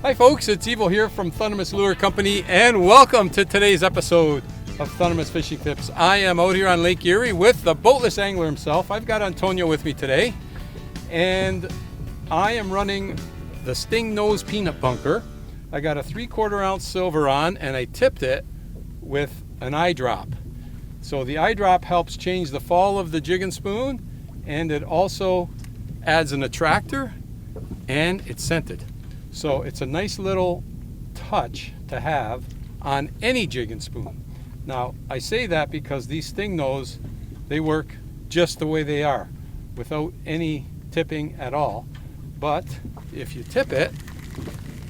Hi folks, it's Evil here from Thundermist Lure Company, and welcome to today's episode of Thundermist Fishing Tips. I am out here on Lake Erie with the boatless angler himself. I've got Antonio with me today, and I am running the Stingnose peanut bunker. I got a 3/4 ounce silver on, and I tipped it with an eye-drop. So the eye-drop helps change the fall of the jig and spoon, and it also adds an attractor, and it's scented. So it's a nice little touch to have on any jig and spoon. Now I say that because these Stingnose, they work just the way they are, without any tipping at all. But if you tip it,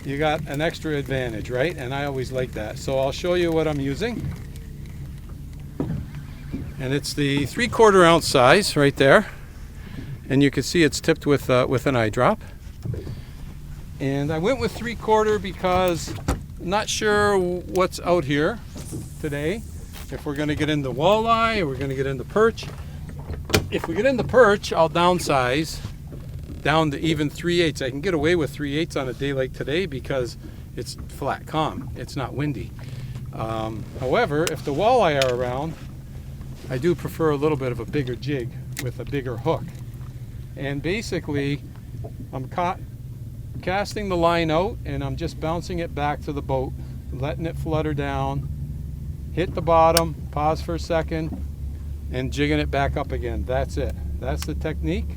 you got an extra advantage, right? And I always like that. So I'll show you what I'm using. And it's the 3/4 ounce size right there. And you can see it's tipped with an eye drop. And I went with 3/4 because I'm not sure what's out here today. If we're going to get into walleye or we're going to get into perch. If we get into perch, I'll downsize down to even 3/8. I can get away with 3/8 on a day like today because it's flat calm. It's not windy. However, if the walleye are around, I do prefer a little bit of a bigger jig with a bigger hook. And basically, I'm casting the line out and I'm just bouncing it back to the boat, letting it flutter down, hit the bottom, pause for a second, and jigging it back up again. That's it. That's the technique.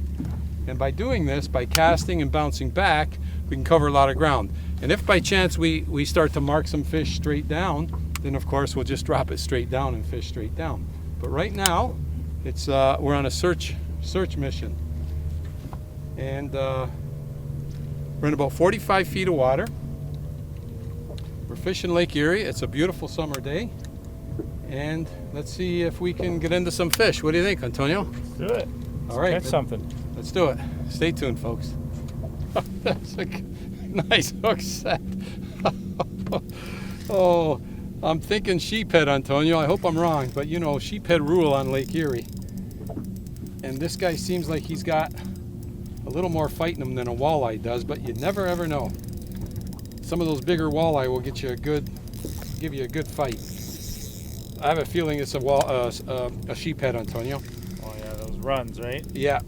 And by doing this, by casting and bouncing back, we can cover a lot of ground. And if by chance we start to mark some fish straight down, then of course we'll just drop it straight down and fish straight down. But right now, it's we're on a search mission. And we're in about 45 feet of water. We're fishing Lake Erie. It's a beautiful summer day. And let's see if we can get into some fish. What do you think, Antonio? Let's do it. All right. Catch something. Let's do it. Stay tuned, folks. That's a nice hook set. Oh, I'm thinking sheephead, Antonio. I hope I'm wrong, but you know, sheephead rule on Lake Erie. And this guy seems like he's got a little more fight in him than a walleye does, but you never ever know. Some of those bigger walleye will give you a good fight. I have a feeling it's a sheephead, Antonio. Oh yeah, those runs, right? Yeah.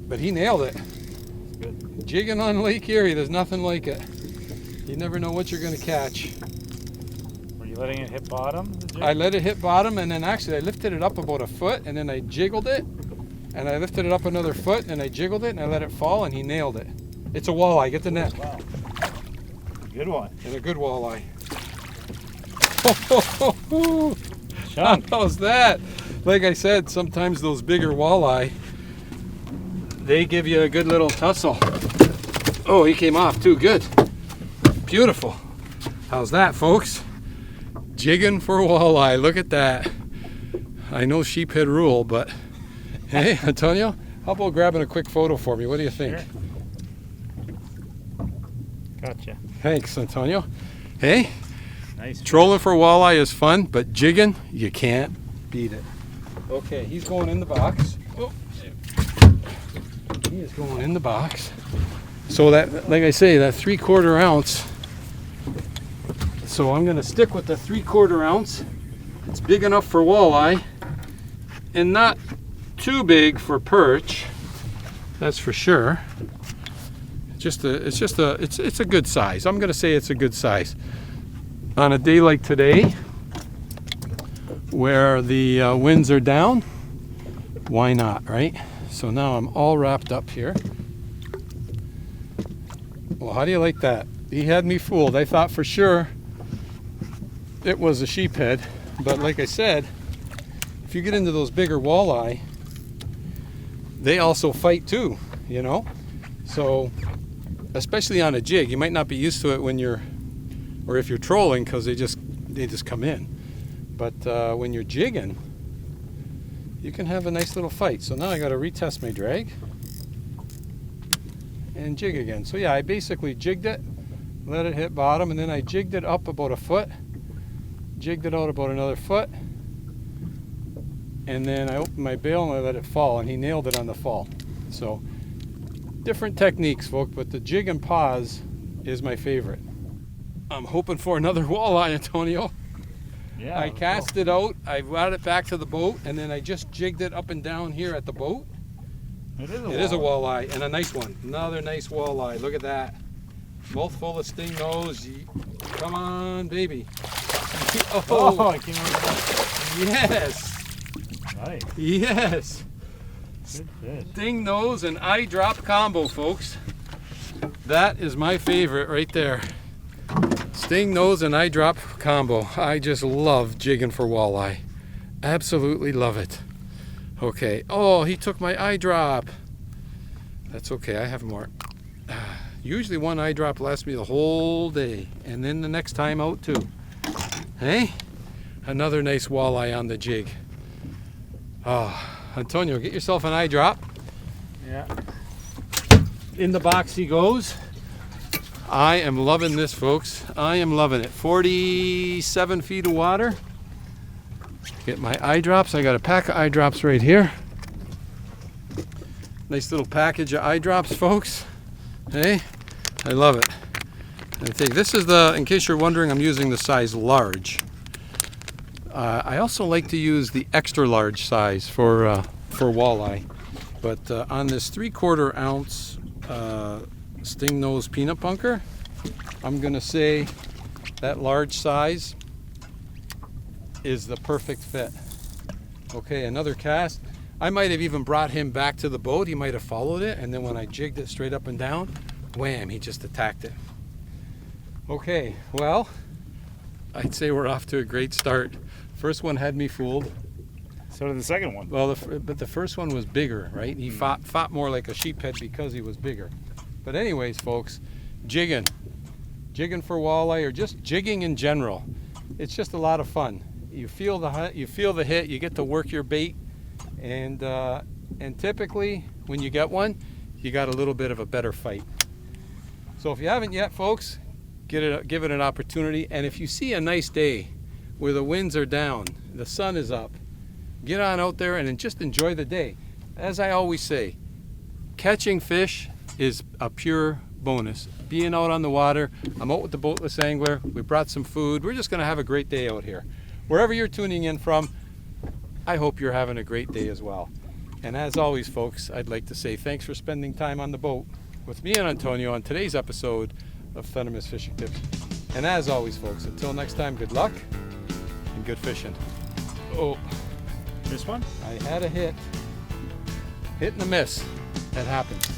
But he nailed it. Good. Jigging on Lake Erie, there's nothing like it. You never know what you're going to catch. Were you letting it hit bottom? I let it hit bottom, and then actually I lifted it up about a foot, and then I jiggled it, and I lifted it up another foot, and I jiggled it, and I let it fall, and he nailed it. It's a walleye. Get the net. Wow. Good one. And a good walleye. Chunk. How's that? Like I said, sometimes those bigger walleye, they give you a good little tussle. Oh, he came off too. Good. Beautiful. How's that, folks? Jigging for walleye. Look at that. I know sheephead rule, but hey, Antonio, how about grabbing a quick photo for me? What do you think? Sure. Gotcha. Thanks, Antonio. Hey, Nice. trolling for walleye is fun, but jigging, you can't beat it. Okay, he's going in the box. Oh, he is going in the box. So that, like I say, that 3/4 ounce. So I'm going to stick with the 3/4 ounce. It's big enough for walleye, and not too big for perch. That's for sure. It's a good size. I'm going to say it's a good size. On a day like today, where the winds are down, why not, right? So now I'm all wrapped up here. Well, how do you like that? He had me fooled. I thought for sure it was a sheephead, but like I said, if you get into those bigger walleye, they also fight too, you know? So, especially on a jig, you might not be used to it when you're, or if you're trolling, because they just come in. But when you're jigging, you can have a nice little fight. So now I got to retest my drag and jig again. So yeah, I basically jigged it, let it hit bottom, and then I jigged it up about a foot, jigged it out about another foot, and then I opened my bail and I let it fall, and he nailed it on the fall. So different techniques, folks, but the jig and pause, is my favorite. I'm hoping for another walleye, Antonio. Yeah. I cast it out, I brought it back to the boat, and then I just jigged it up and down here at the boat. It is a It is a walleye, and a nice one. Another nice walleye. Look at that. Mouth full of stingnose. Come on, baby. Oh, I came over. Yes. Nice. Yes. Good fish. Stingnose and eye-drop combo, folks. That is my favorite right there. Stingnose and eye-drop combo. I just love jigging for walleye. Absolutely love it. Okay. Oh, he took my eye drop. That's okay. I have more. Usually one eye drop lasts me the whole day, and then the next time out too. Hey, another nice walleye on the jig. Oh, Antonio, get yourself an eye drop. Yeah. In the box he goes. I am loving this, folks. I am loving it. 47 feet of water. Get my eye drops. I got a pack of eye drops right here. Nice little package of eye drops, folks. Hey, I love it. I think this is the, in case you're wondering, I'm using the size large. I also like to use the extra large size for walleye. But on this 3/4 ounce Stingnose peanut bunker, I'm gonna say that large size is the perfect fit. Okay, another cast. I might have even brought him back to the boat. He might have followed it, and then when I jigged it straight up and down, wham, he just attacked it. Okay, well, I'd say we're off to a great start. First one had me fooled. So did the second one. Well, but the first one was bigger, right? He fought more like a sheephead because he was bigger. But anyways, folks, jigging for walleye, or just jigging in general, it's just a lot of fun. You feel the hit, you get to work your bait, and typically when you get one, you got a little bit of a better fight. So if you haven't yet, folks, give it an opportunity. And if you see a nice day where the winds are down, the sun is up, get on out there and just enjoy the day. As I always say, catching fish is a pure bonus. Being out on the water, I'm out with the Boatless Angler, we brought some food, we're just gonna have a great day out here. Wherever you're tuning in from, I hope you're having a great day as well. And as always, folks, I'd like to say thanks for spending time on the boat with me and Antonio on today's episode of Thundermist Fishing Tips. And as always, folks, until next time, good luck and good fishing. Oh, This one? I had a hit and a miss. That happens.